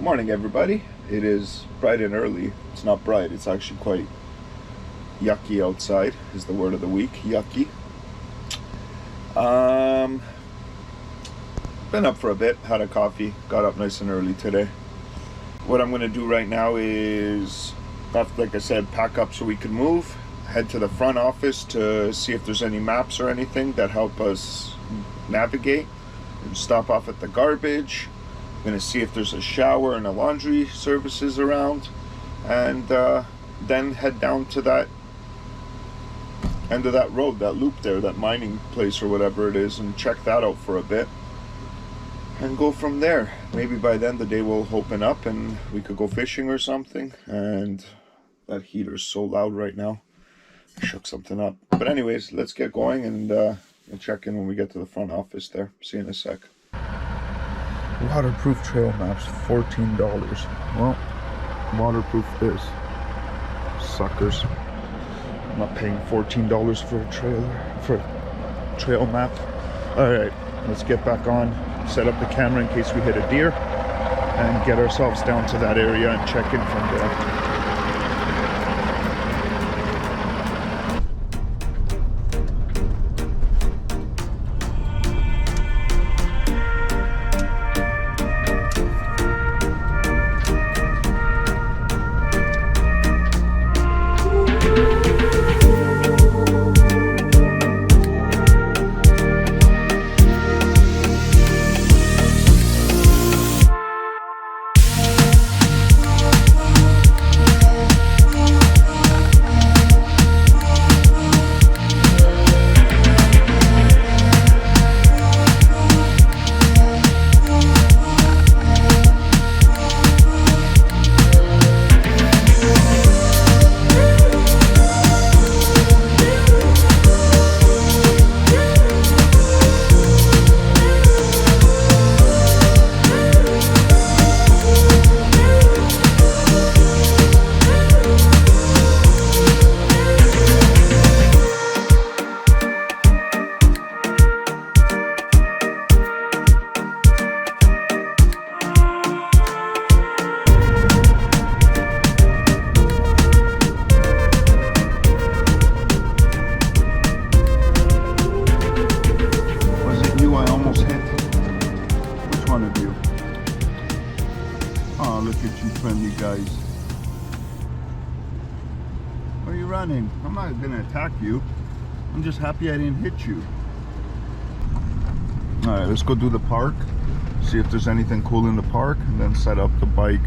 Good morning, everybody. It is bright and early. It's not bright, it's actually quite yucky outside, is the word of the week. Yucky. Been up for a bit, had a coffee, got up nice and early today. What I'm going to do right now is, like I said, pack up so we can move, head to the front office to see if there's any maps or anything that help us navigate, and stop off at the garbage. I'm going to see if there's a shower and a laundry services around, and then head down to that end of that road, that loop there, that mining place or whatever it is, and check that out for a bit and go from there. Maybe by then the day will open up and we could go fishing or something. And that heater's so loud right now, I shook something up. But anyways, let's get going, and we'll check in when we get to the front office there. See you in a sec. Waterproof trail maps, $14. Well, waterproof this. Suckers. I'm not paying $14 for a trail map. Alright, let's get back on, set up the camera in case we hit a deer, and get ourselves down to that area and check in from there. Guys, where are you running? I'm not gonna attack you. I'm just happy I didn't hit you. All right, let's go do the park, see if there's anything cool in the park, and then set up the bike.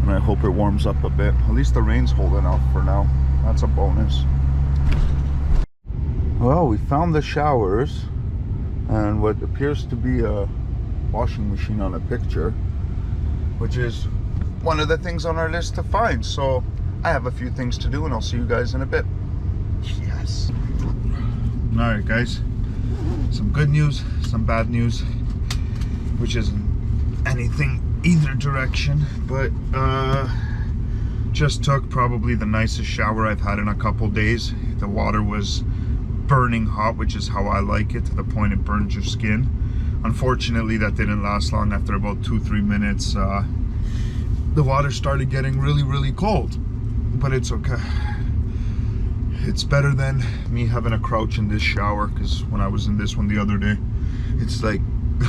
And I hope it warms up a bit. At least the rain's holding off for now. That's a bonus. Well, we found the showers and what appears to be a washing machine on a picture, which is one of the things on our list to find. So I have a few things to do, and I'll see you guys in a bit. Yes. All right, guys, some good news, some bad news, which isn't anything either direction, but just took probably the nicest shower I've had in a couple days. The water was burning hot, which is how I like it, to the point it burns your skin. Unfortunately, that didn't last long. After about 2-3 minutes, the water started getting really cold, but it's okay. It's better than me having to crouch in this shower, because when I was in this one the other day, it's like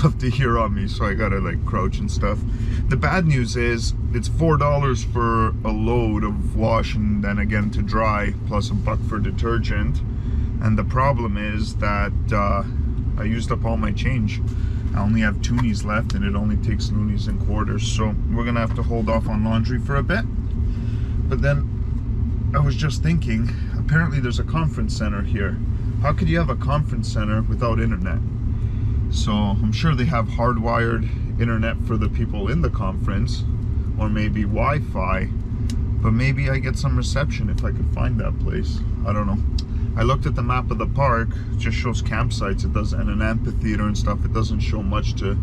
up to here on me, so I gotta like crouch and stuff. The bad news is it's $4 for a load of wash and then again to dry, plus $1 for detergent. And the problem is that I used up all my change. I only have toonies left, and it only takes loonies and quarters, so we're gonna have to hold off on laundry for a bit. But then I was just thinking, apparently there's a conference center here. How could you have a conference center without internet? So I'm sure they have hardwired internet for the people in the conference, or maybe Wi-Fi, but maybe I get some reception if I could find that place. I don't know. I looked at the map of the park. It just shows campsites. It doesn't, and an amphitheater and stuff. It doesn't show much to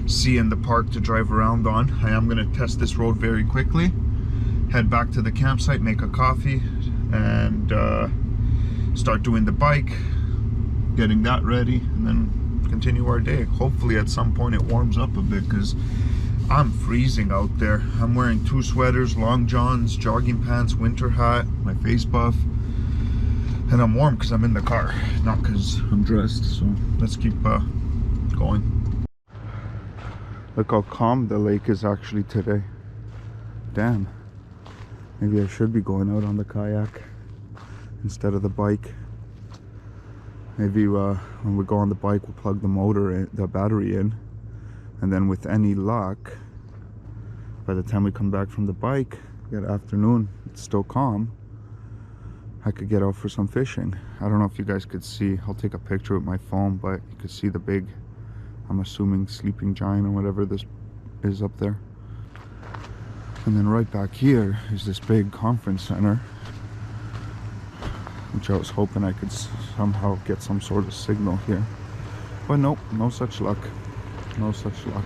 see in the park to drive around on. I am going to test this road very quickly, head back to the campsite, make a coffee, and start doing the bike, getting that ready, and then continue our day. Hopefully at some point it warms up a bit, because I'm freezing out there. I'm wearing 2 sweaters, long johns, jogging pants, winter hat, my face buff. And I'm warm because I'm in the car, not because I'm dressed. So let's keep going. Look how calm the lake is actually today. Damn. Maybe I should be going out on the kayak instead of the bike. Maybe when we go on the bike, we'll plug the battery in. And then with any luck, by the time we come back from the bike, that afternoon, it's still calm, I could get out for some fishing. I don't know if you guys could see. I'll take a picture with my phone, but you could see the big, I'm assuming, Sleeping Giant or whatever this is up there. And then right back here is this big conference center, which I was hoping I could somehow get some sort of signal here. But nope, no such luck. No such luck.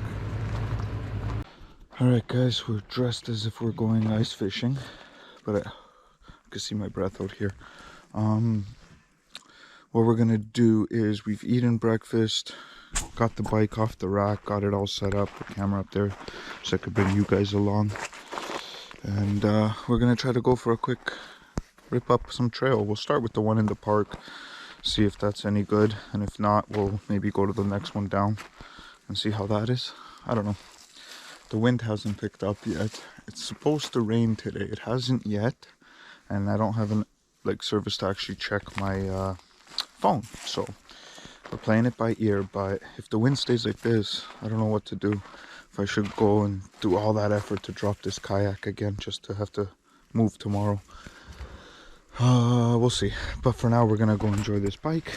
Alright guys, we're dressed as if we're going ice fishing, but I can see my breath out here. What we're gonna do is we've eaten breakfast, got the bike off the rack, got it all set up, the camera up there so I could bring you guys along. And we're gonna try to go for a quick rip up some trail. We'll start with the one in the park, see if that's any good, and if not, we'll maybe go to the next one down and see how that is. I don't know. The wind hasn't picked up yet. It's supposed to rain today. It hasn't yet, and I don't have an service to actually check my phone, so we're playing it by ear. But if the wind stays like this, I don't know what to do. If I should go and do all that effort to drop this kayak again just to have to move tomorrow. We'll see. But for now, we're gonna go enjoy this bike.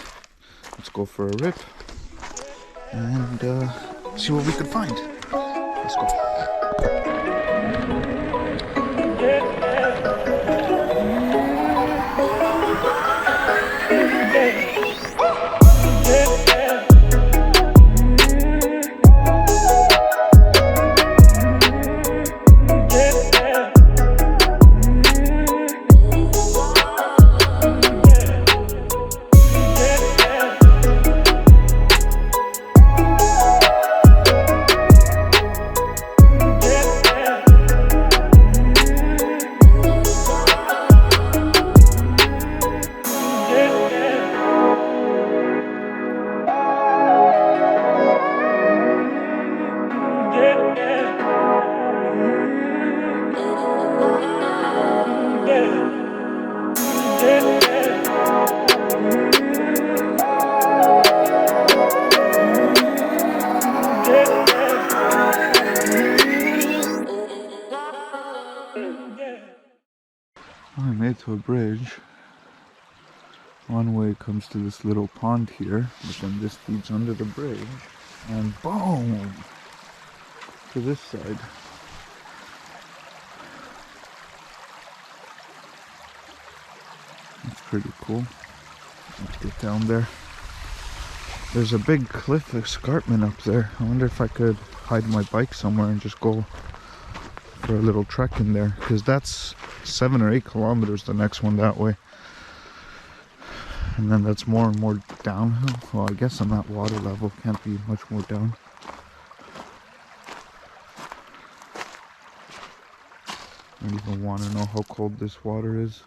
Let's go for a rip and see what we can find. Let's go. I made it to a bridge. One way comes to this little pond here, but then this feeds under the bridge, and boom! To this side. That's pretty cool. Let's get down there. There's a big cliff escarpment up there. I wonder if I could hide my bike somewhere and just go for a little trek in there, because that's 7 or 8 kilometers, the next one that way. And then that's more and more downhill. Well, I guess on that water level can't be much more down. I don't even want to know how cold this water is.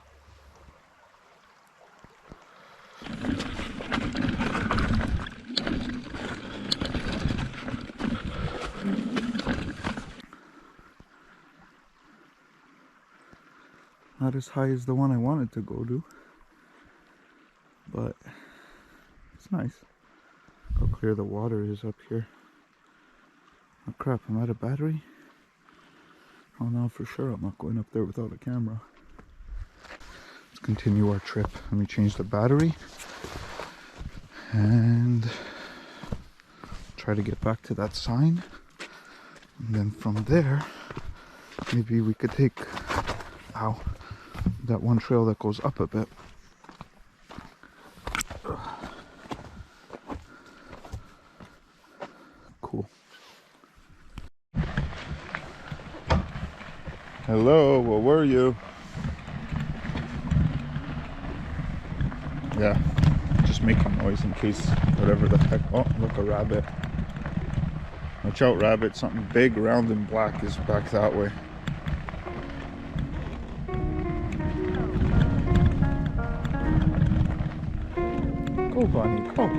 Not as high as the one I wanted to go to, but it's nice. Look how clear the water is up here. Oh crap, I'm out of battery? Oh no, for sure I'm not going up there without a camera. Let's continue our trip. Let me change the battery and try to get back to that sign. And then from there, maybe we could take, that one trail that goes up a bit. Cool. Hello, where were you? Yeah, just making noise in case whatever the heck. Oh, look, a rabbit. Watch out, rabbit. Something big, round, and black is back that way. Go, bunny, go.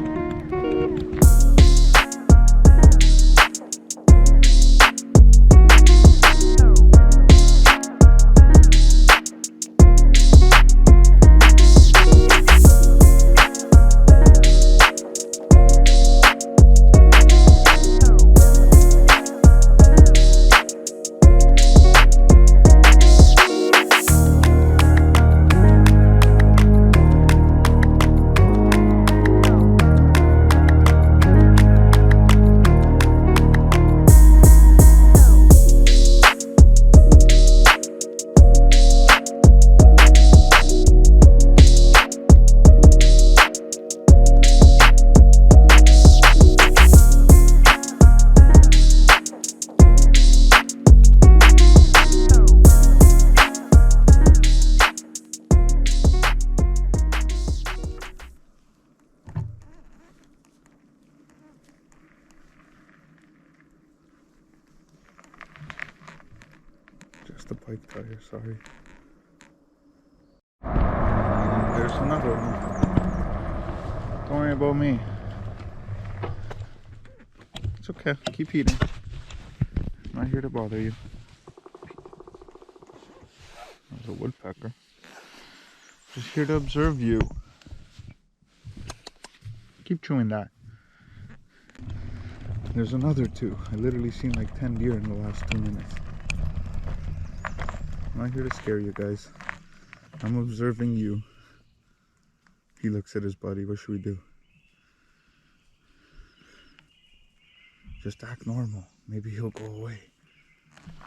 Just a bike tire, sorry. There's another one. Don't worry about me. It's okay, keep eating. I'm not here to bother you. There's a woodpecker. Just here to observe you. Keep chewing that. There's another two. I literally seen like 10 deer in the last 2 minutes. I'm not here to scare you guys. I'm observing you. He looks at his buddy. What should we do? Just act normal. Maybe he'll go away.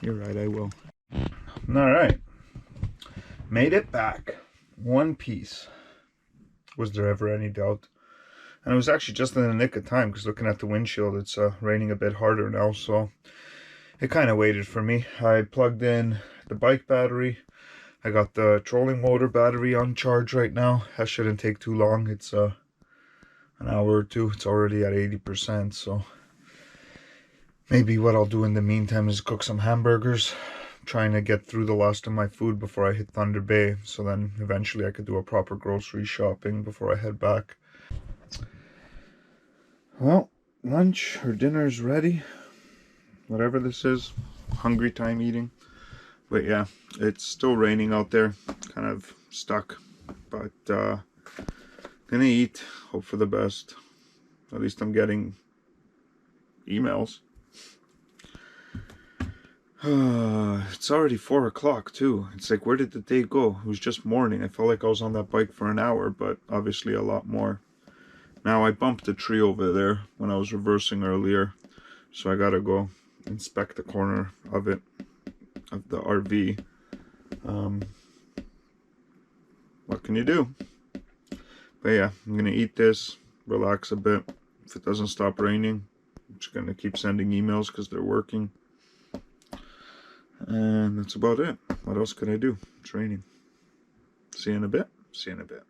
You're right, I will. Alright. Made it back. One piece. Was there ever any doubt? And it was actually just in the nick of time, because looking at the windshield, it's raining a bit harder now, so it kind of waited for me. I plugged in the bike battery. I got the trolling motor battery on charge right now. That shouldn't take too long. It's an hour or two. It's already at 80%, so maybe what I'll do in the meantime is cook some hamburgers. I'm trying to get through the last of my food before I hit Thunder Bay, so then eventually I could do a proper grocery shopping before I head back. Well, lunch or dinner is ready. Whatever this is, hungry time eating. But yeah, it's still raining out there, kind of stuck, but gonna eat, hope for the best. At least I'm getting emails. It's already 4 o'clock too. It's like, where did the day go? It was just morning. I felt like I was on that bike for an hour, but obviously a lot more. Now I bumped a tree over there when I was reversing earlier, so I gotta go inspect the corner of it, of the RV. What can you do? But yeah, I'm gonna eat this, relax a bit. If it doesn't stop raining, I'm just gonna keep sending emails because they're working. And that's about it. What else could I do? It's raining. See you in a bit. See you in a bit.